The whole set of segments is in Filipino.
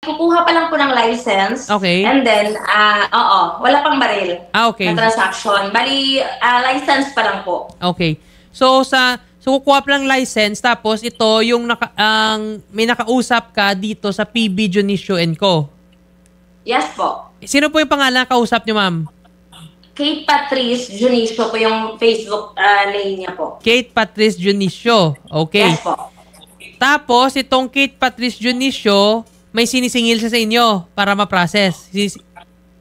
kukuha pa lang po ng license. Okay. And then, wala pang baril Okay. na transaction. Bali, license pa lang po. Okay. So kukuha pa lang license, tapos ito yung may nakausap ka dito sa PB Junicio & Co. Yes po. Sino po yung pangalan na kausap niyo, ma'am? Kate Patrice Junicio po yung Facebook name niya po. Kate Patrice Junicio. Okay. Yes po. Tapos, itong Kate Patrice Junicio, may sinisingil siya sa inyo para ma-process.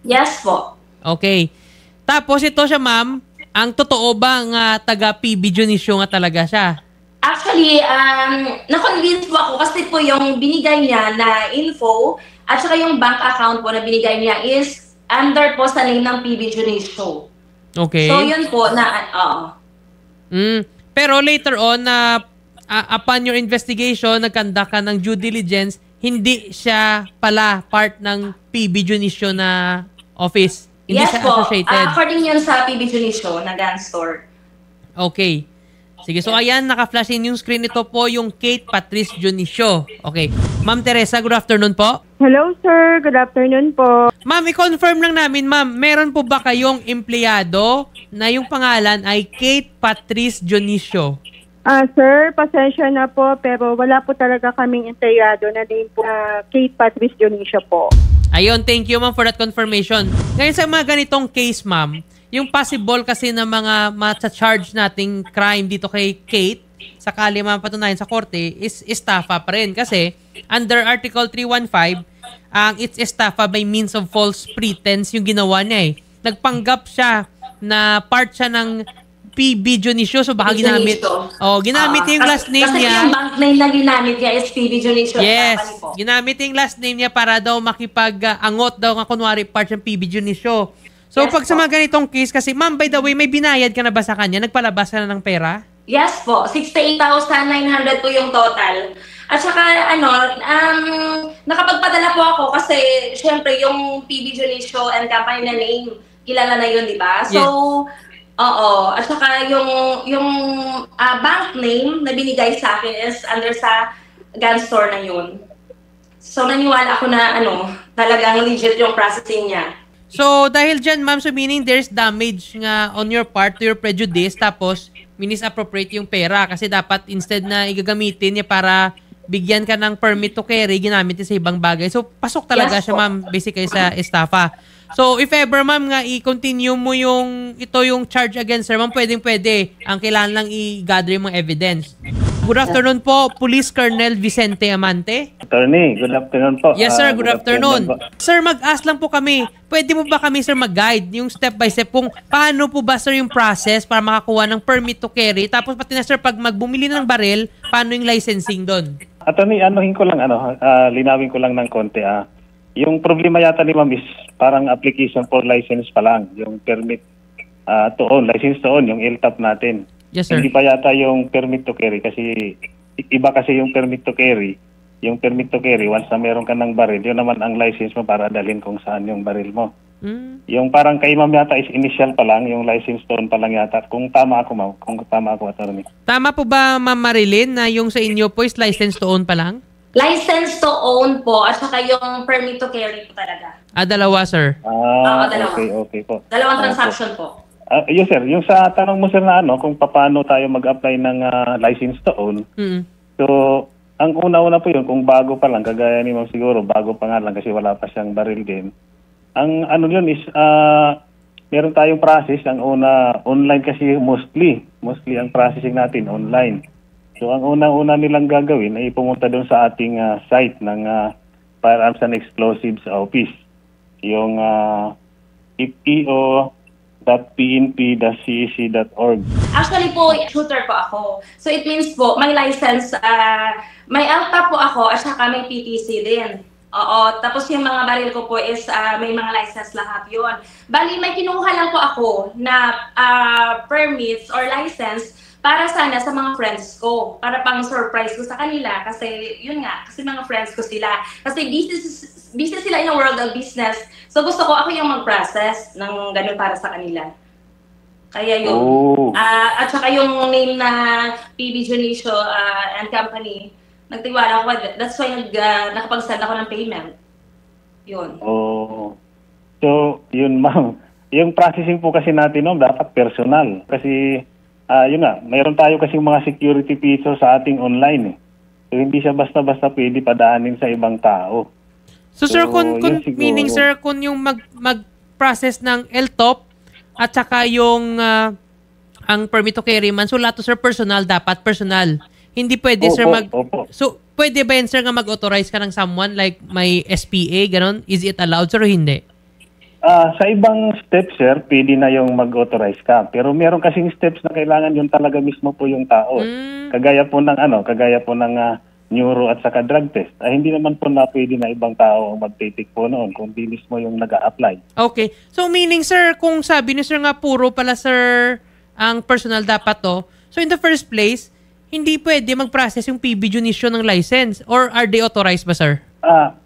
Yes po. Okay. Tapos, ito siya, ma'am, ang totoo ba nga taga PB Junicio nga talaga siya? Actually, na-convince po ako kasi po yung binigay niya na info at saka yung bank account po na binigay niya is under po sa name ng PB Junicio. Okay. So, yun po na, Pero later on, upon your investigation, nagkanda ka ng due diligence, hindi siya pala part ng PB Junicio na office. Hindi yes siya po. associated. According yun sa PB Junicio na gun store. Okay. Sige, so ayan, naka-flash in yung screen. Ito po yung Kate Patrice Junicio. Okay. Ma'am Teresa, good afternoon po. Hello, sir. Good afternoon po. Ma'am, i-confirm lang namin, ma'am, meron po ba kayong empleyado na yung pangalan ay Kate Patrice Junicio? Sir, pasensya na po, pero wala po talaga kaming empleyado na name po na Kate Patrice Junicio po. Ayun, thank you, ma'am, for that confirmation. Ngayon sa mga ganitong case, ma'am, yung possible kasi na mga ma-charge nating crime dito kay Kate, sakali mapatunayan sa korte, is estafa pa rin. Kasi under Article 315, ang it's estafa by means of false pretense yung ginawa niya eh. Nagpanggap siya na part siya ng PB Junicio, so baka ginamit. Ginamit yung last name kasi niya. Kasi yung bank name na ginamit niya is PB Junicio. Yes, ginamit yung last name niya para daw makipag-angot daw nga kunwari part ng PB Junicio. So, yes, pag sa mga ganitong case, kasi ma'am, by the way, may binayad ka na ba sa kanya? Nagpalabas ka na ng pera? Yes po, 68,900 po yung total. At saka, nakapagpadala po ako kasi, syempre, yung PB Junicio and company na name, kilala na yun, di ba? So, At saka yung bank name na binigay sa akin is under sa gun store na yun. So, naniwala ako na, talagang legit yung processing niya. So, dahil dyan, ma'am, so meaning there's damage nga on your part to your prejudice, tapos minisappropriate yung pera kasi dapat instead na igagamitin niya para bigyan ka ng permit to carry, ginamit niya sa ibang bagay. So, pasok talaga siya, ma'am, basically sa estafa. So, if ever, ma'am, nga i-continue mo yung charge against her, ma'am, pwedeng-pwede. Ang kailangan lang i-gather yung mga evidence. Good afternoon po, Police Colonel Vicente Amante. Attorney, good afternoon po. Yes, sir, good afternoon. Sir, mag-ask lang po kami. Pwede mo ba kami, sir, mag-guide yung step by step kung paano po ba, sir, yung process para makakuha ng permit to carry? Tapos pati na, sir, pag magbumili ng baril, paano yung licensing doon? Attorney, linawin ko lang ng konti. Yung problema yata ni ma'am is parang application for license pa lang. Yung permit to own, license to own, yung LTAP natin. Yes, sir. Hindi pa yata yung permit to carry kasi iba kasi yung permit to carry. Yung permit to carry, once na meron ka ng baril, yun naman ang license mo para dalhin kung saan yung baril mo. Yung parang kay ma'am yata is initial pa lang, yung license to own pa lang yata. Kung tama ako, ma'am, attorney. Tama po ba, Ma'am Marilyn, na yung sa inyo po is license to own pa lang? License to own po at saka yung permit to carry po talaga. Dalawa, sir. Dalawa. Okay po. Dalawang transaction po. Yes, sir. Yung sa tanong mo, sir, na kung paano tayo mag-apply ng license to own. So, ang una-una po yun, kung bago pa lang, kagaya ni ma'am siguro, bago pa nga lang kasi wala pa siyang baril din. Ang yun is, meron tayong process. Ang una, online kasi mostly ang processing natin online. So, ang una nilang gagawin ay pumunta doon sa ating site ng Firearms and Explosives Office. Yung ipeo.pnp.cec.org. Actually po, shooter po ako. So, it means po, may license, may LTAP po ako at saka may PTC din. Oo, tapos yung mga baril ko po is may mga license lahat yun. Bali, may kinuha lang po ako na permits or license para sana sa mga friends ko, para pang surprise ko sa kanila kasi yun nga, kasi mga friends ko sila. Kasi busy sila in the world of business. So gusto ko ako yung mag-process ng ganun para sa kanila. Kaya yun. At saka yung name na PB Junicio and Company, nagtiwala ako. That's why nakapag-send ako ng payment. Yun. Oh. So, yun ma'am. Yung processing po kasi natin no, dapat personal. Kasi, yun nga, mayroon tayo kasi mga security feature sa ating online eh. So, hindi siya basta-basta pwede padaanin sa ibang tao. So sir, So, yun siguro. meaning sir, kung yung mag-process ng LTOP at saka yung ang permit to carry man, so lahat to sir, personal, dapat personal. Hindi pwede sir Opo. So, pwede ba yan sir nga mag-authorize ka ng someone like may SPA, ganon? Is it allowed sir o hindi? Sa ibang steps, sir, pwede na yung mag-authorize ka. Pero meron kasing steps na kailangan yun talaga mismo po yung tao. Kagaya po ng neuro at saka drug test. Hindi naman po na pwede na ibang tao ang magtitik po noon kung di mismo yung nag-a-apply. Okay. So meaning sir, kung sabi ni sir nga puro pala sir ang personal dapat to, so in the first place, hindi pwede mag-process yung PB Junicio ng license or are they authorized ba sir?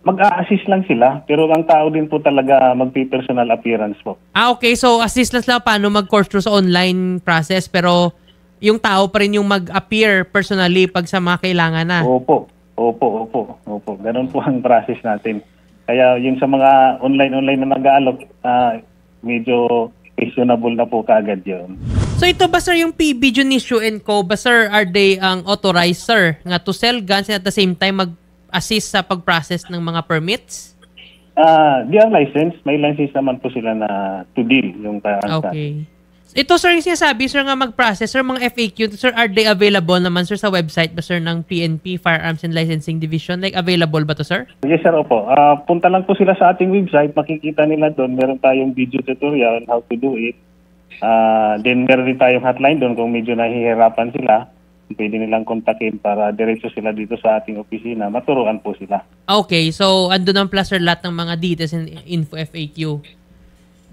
Mag-a-assist lang sila, pero ang tao din po talaga magpi-personal appearance po. Okay. So, assist lang sila paano mag-course through sa online process, pero yung tao pa rin yung mag-appear personally pag sa mga kailangan na. Opo. Ganun po ang process natin. Kaya yung sa mga online na nag-aalok, medyo questionable na po kaagad yun. So, ito ba sir yung PB Junicio & Co. ba sir, are they ang authorized sir nga to sell guns and at the same time mag-assist sa pag-process ng mga permits? They are licensed. May license naman po sila na to deal yung firearms. Okay. Ito sir yung sinasabi sir nga mag-process sir, mga FAQ, sir, are they available naman sir sa website ba sir ng PNP Firearms and Licensing Division? Like available ba to sir? Yes sir, opo. Punta lang po sila sa ating website. Makikita nila doon. Meron tayong video tutorial on how to do it. Then meron din tayong hotline doon kung medyo nahihirapan sila. Pwede nilang kontakin para diretso sila dito sa ating opisina. Maturuan po sila. Okay, so andun ang plus sir lahat ng mga details and info FAQ.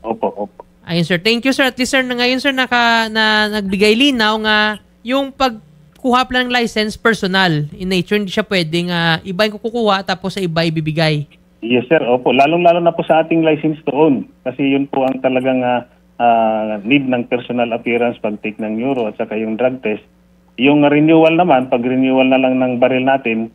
Opo. Ayun sir, thank you sir. At least sir, ngayon sir nagbigay linaw nga yung pagkuha pala ng license personal in nature, hindi siya pwedeng iba yung kukuha tapos sa iba ibibigay. Yes sir, opo. Lalong-lalo na po sa ating license to own. Kasi yun po ang talagang need ng personal appearance pag-take ng neuro at saka yung drug test. Yung renewal naman, pag renewal na lang ng baril natin,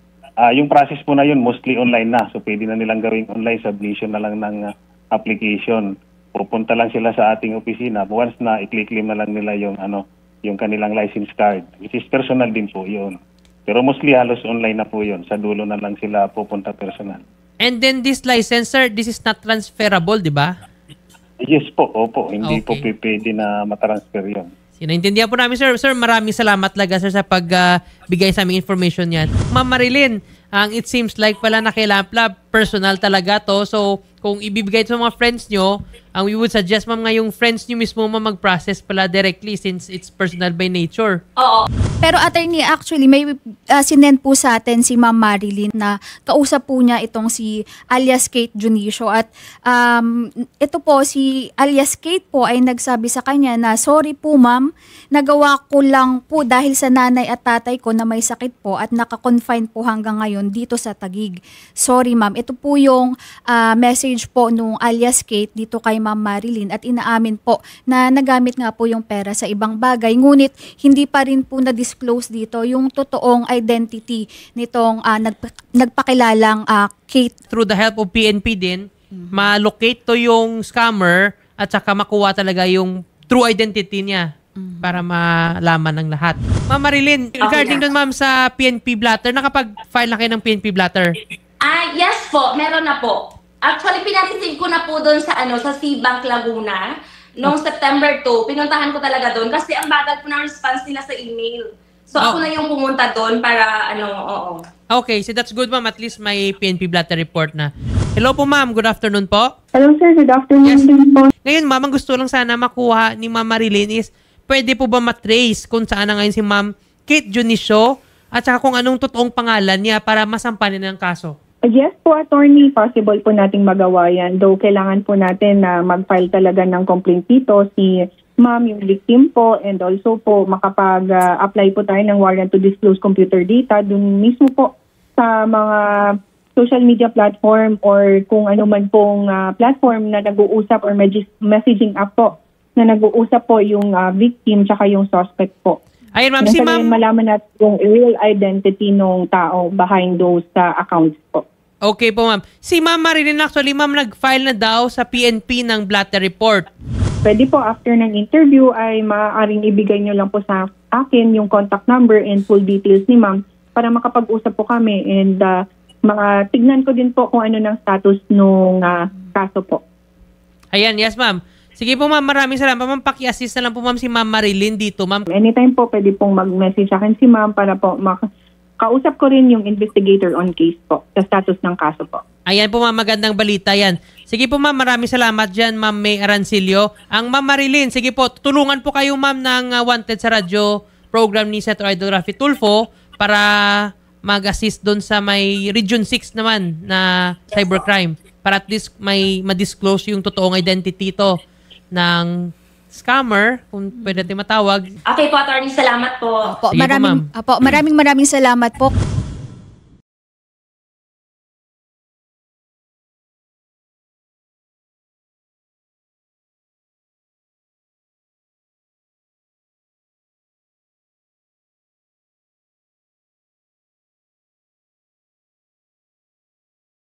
yung process po na yun mostly online na. So pwede na nilang gawing online submission na lang ng application. Pupunta lang sila sa ating opisina. Once na i-claim na lang nila yung kanilang license card, which is personal din po yun. Pero mostly halos online na po yun. Sa dulo na lang sila pupunta personal. And then this license sir, this is not transferable, di ba? Yes po, opo. Hindi po pwede na matransfer yun. Sinaintindihan po namin, sir. Sir, maraming salamat talaga, sir, sa pagbigay sa aming information yan. Ma'am Marilyn, it seems like pala na kay Lamplab, personal talaga to. So, kung ibibigay ito sa mga friends nyo, we would suggest, ma'am, nga yung friends nyo mismo mag-process pala directly since it's personal by nature. Oo. Pero attorney, actually, may sinend po sa atin si Ma'am Marilyn na kausap po niya itong si alias Kate Junicio. At ito po, si alias Kate po ay nagsabi sa kanya na, sorry po ma'am, nagawa ko lang po dahil sa nanay at tatay ko na may sakit po at naka-confine po hanggang ngayon dito sa Taguig. Sorry ma'am. Ito po yung message po nung alias Kate dito kay Ma'am Marilyn at inaamin po na nagamit nga po yung pera sa ibang bagay. Ngunit hindi pa rin po na-disclose dito yung totoong identity nitong nagpakilalang Kate. Through the help of PNP din, ma-locate to yung scammer at saka makuha talaga yung true identity niya para malaman ng lahat. Ma'am Marilyn, regarding dun ma'am sa PNP Blatter, nakapag-file na kayo ng PNP Blatter? Yes po, meron na po. Actually, pinatitig ko na po doon sa C-Bank Laguna. Noong September 2, pinuntahan ko talaga doon kasi ang bagal po ng response nila sa email. So ako na yung pumunta doon para oo. Okay, so that's good ma'am. At least may PNP Blatter report na. Hello po ma'am, good afternoon po. Hello sir, good afternoon din po. Ngayon ma'am, ang gusto lang sana makuha ni Ma'am Marilyn is, pwede po ba matrace kung saan na ngayon si Ma'am Kate Junicio at saka kung anong totoong pangalan niya para masampanin ng kaso? Yes po, attorney, possible po nating magawa yan. Though kailangan po natin na mag-file talaga ng complaint dito si ma'am, yung victim po, and also po makapag-apply po tayo ng warrant to disclose computer data dun mismo po sa mga social media platform or kung ano man pong platform na nag-uusap or messaging app po na nag-uusap po yung victim tsaka yung suspect po. Ayun ma'am, si ma'am. Malaman natin yung real identity ng tao behind those accounts po. Okay po, ma'am. Si Ma'am Marilyn, actually, ma'am, nag-file na daw sa PNP ng blatter report. Pwede po after ng interview ay maaaring ibigay nyo lang po sa akin yung contact number and full details ni ma'am para makapag-usap po kami and tignan ko din po kung ano ng status nung kaso po. Ayan, yes, ma'am. Sige po, ma'am. Maraming salamat. Ma'am, paki-assist na lang po, ma'am, si Ma'am Marilyn dito, ma'am. Anytime po, pwede pong mag-message sa akin si ma'am para po kausap ko rin yung investigator on case po, sa status ng kaso po. Ayan po, ma'am, magandang balita yan. Sige po, ma'am, maraming salamat dyan, Ma'am May Arancilio. Ang Ma'am Marilyn, sige po, tulungan po kayo, ma'am, ng Wanted sa radyo program ni Senator Idol Raffy Tulfo para mag-assist doon sa may Region 6 naman na cybercrime para at least may ma-disclose yung totoong identity to ng scammer, kung pwede natin matawag. Okay po, attorney. Salamat po. Opo, Sige po, ma'am. maraming salamat po.